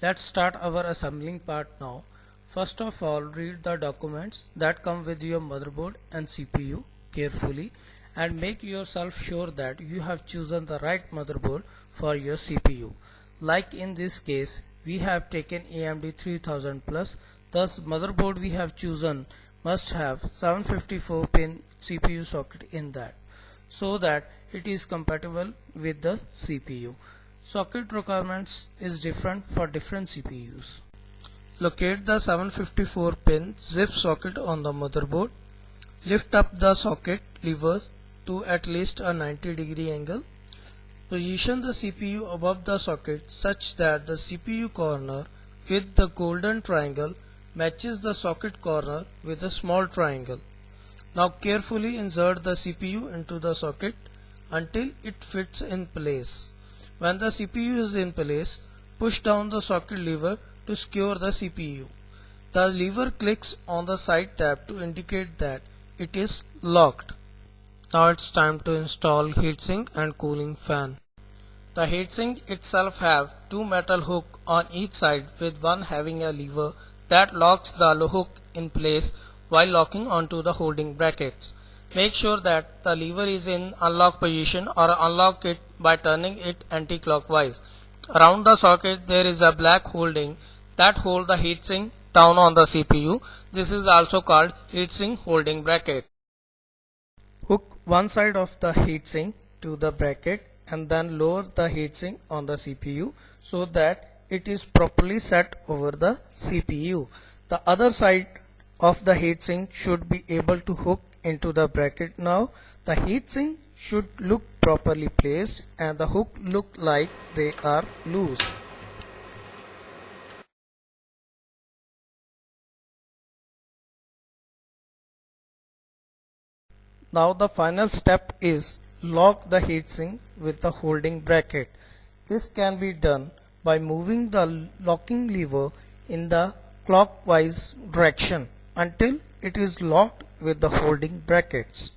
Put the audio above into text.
Let's start our assembling part now. First of all, read the documents that come with your motherboard and CPU carefully and make yourself sure that you have chosen the right motherboard for your CPU. Like in this case, we have taken AMD 3000 plus, thus motherboard we have chosen must have 754 pin CPU socket in that, so that it is compatible with the CPU. Socket requirements is different for different CPUs. Locate the 754 pin ZIP socket on the motherboard. Lift up the socket lever to at least a 90-degree angle. Position the CPU above the socket such that the CPU corner with the golden triangle matches the socket corner with a small triangle. Now carefully insert the CPU into the socket until it fits in place. When the CPU is in place, push down the socket lever to secure the CPU. The lever clicks on the side tab to indicate that it is locked. Now it's time to install heatsink and cooling fan. The heatsink itself have two metal hooks on each side with one having a lever that locks the hook in place while locking onto the holding brackets. Make sure that the lever is in unlock position or unlock it by turning it anti-clockwise. Around the socket there is a black holding that hold the heatsink down on the CPU. This is also called heatsink holding bracket. Hook one side of the heatsink to the bracket and then lower the heatsink on the CPU so that it is properly set over the CPU. The other side of the heatsink should be able to hook into the bracket. Now the heatsink should look properly placed and the hook look like they are loose. Now the final step is lock the heatsink with the holding bracket. This can be done by moving the locking lever in the clockwise direction until it is locked with the holding brackets.